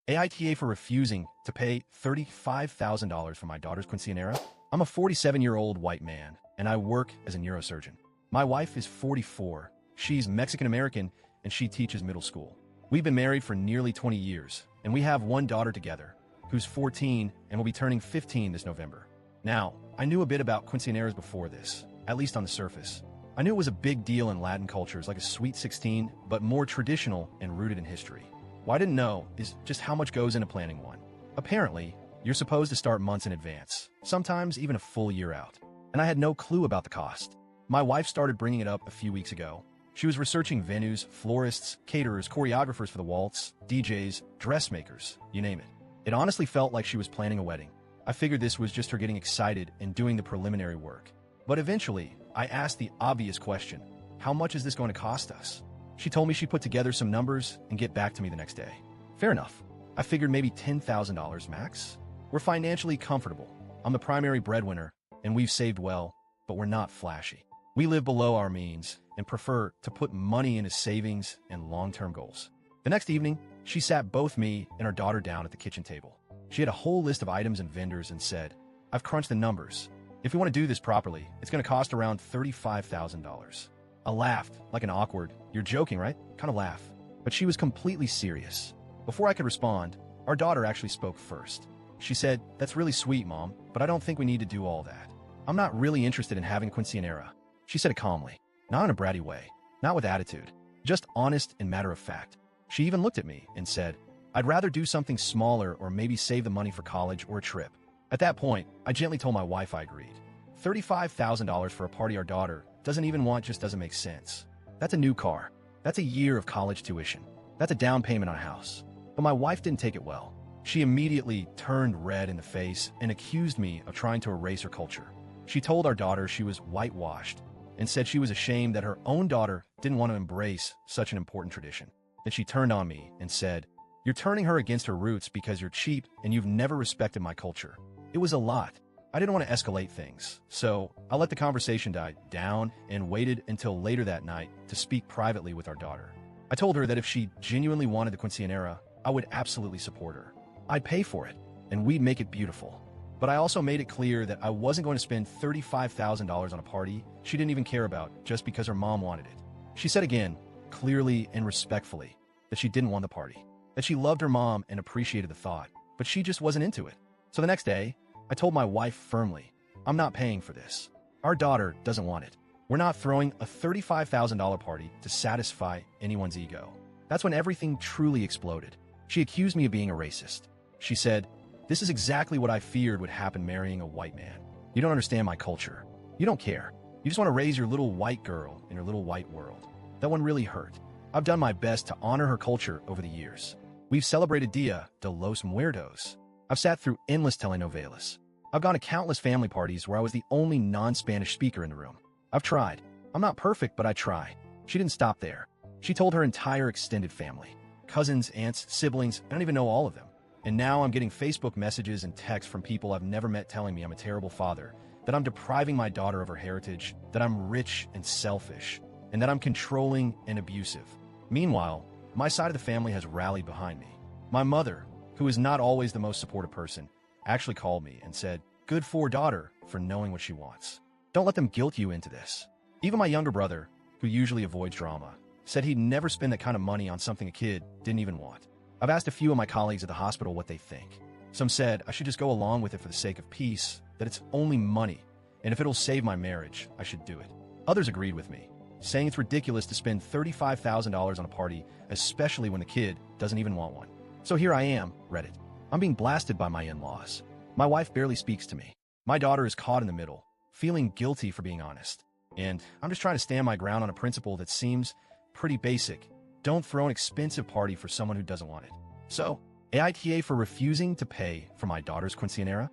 AITA for refusing to pay $35,000 for my daughter's quinceañera? I'm a 47-year-old white man, and I work as a neurosurgeon. My wife is 44. She's Mexican-American, and she teaches middle school. We've been married for nearly 20 years, and we have one daughter together, who's 14 and will be turning 15 this November. Now, I knew a bit about quinceañeras before this, at least on the surface. I knew it was a big deal in Latin cultures like a Sweet 16, but more traditional and rooted in history. What I didn't know is just how much goes into planning one. Apparently, you're supposed to start months in advance, sometimes even a full year out. And I had no clue about the cost. My wife started bringing it up a few weeks ago. She was researching venues, florists, caterers, choreographers for the waltz, DJs, dressmakers, you name it. It honestly felt like she was planning a wedding. I figured this was just her getting excited and doing the preliminary work. But eventually, I asked the obvious question, how much is this going to cost us? She told me she'd put together some numbers and get back to me the next day. Fair enough. I figured maybe $10,000 max. We're financially comfortable. I'm the primary breadwinner, and we've saved well, but we're not flashy. We live below our means and prefer to put money into savings and long-term goals. The next evening, she sat both me and our daughter down at the kitchen table. She had a whole list of items and vendors and said, I've crunched the numbers. If we want to do this properly, it's going to cost around $35,000. I laughed, like an awkward, you're joking, right? kind of laugh. But she was completely serious. Before I could respond, our daughter actually spoke first. She said, "That's really sweet, Mom, but I don't think we need to do all that. I'm not really interested in having a quinceañera." She said it calmly, not in a bratty way, not with attitude, just honest and matter of fact. She even looked at me and said, "I'd rather do something smaller or maybe save the money for college or a trip." At that point, I gently told my wife I agreed. $35,000 for a party our daughter doesn't even want just doesn't make sense. That's a new car. That's a year of college tuition. That's a down payment on a house. But my wife didn't take it well. She immediately turned red in the face and accused me of trying to erase her culture. She told our daughter she was whitewashed and said she was ashamed that her own daughter didn't want to embrace such an important tradition. Then she turned on me and said, "You're turning her against her roots because you're cheap and you've never respected my culture." It was a lot. I didn't want to escalate things, so I let the conversation die down and waited until later that night to speak privately with our daughter. I told her that if she genuinely wanted the quinceañera, I would absolutely support her. I'd pay for it, and we'd make it beautiful. But I also made it clear that I wasn't going to spend $35,000 on a party she didn't even care about just because her mom wanted it. She said again, clearly and respectfully, that she didn't want the party, that she loved her mom and appreciated the thought, but she just wasn't into it. So the next day, I told my wife firmly, "I'm not paying for this. Our daughter doesn't want it. We're not throwing a $35,000 party to satisfy anyone's ego." That's when everything truly exploded. She accused me of being a racist. She said, "This is exactly what I feared would happen marrying a white man. You don't understand my culture. You don't care. You just want to raise your little white girl in your little white world." That one really hurt. I've done my best to honor her culture over the years. We've celebrated Dia de los Muertos. I've sat through endless telenovelas. I've gone to countless family parties where I was the only non-Spanish speaker in the room. I've tried. I'm not perfect, but I try. She didn't stop there. She told her entire extended family. Cousins, aunts, siblings, I don't even know all of them. And now I'm getting Facebook messages and texts from people I've never met telling me I'm a terrible father, that I'm depriving my daughter of her heritage, that I'm rich and selfish, and that I'm controlling and abusive. Meanwhile, my side of the family has rallied behind me. My mother, who is not always the most supportive person, actually called me and said, "Good for daughter for knowing what she wants. Don't let them guilt you into this." Even my younger brother, who usually avoids drama, said he'd never spend that kind of money on something a kid didn't even want. I've asked a few of my colleagues at the hospital what they think. Some said I should just go along with it for the sake of peace, that it's only money, and if it'll save my marriage, I should do it. Others agreed with me, saying it's ridiculous to spend $35,000 on a party, especially when the kid doesn't even want one. So here I am, Reddit. I'm being blasted by my in-laws. My wife barely speaks to me. My daughter is caught in the middle, feeling guilty for being honest. And I'm just trying to stand my ground on a principle that seems pretty basic. Don't throw an expensive party for someone who doesn't want it. So, AITA for refusing to pay for my daughter's quinceañera?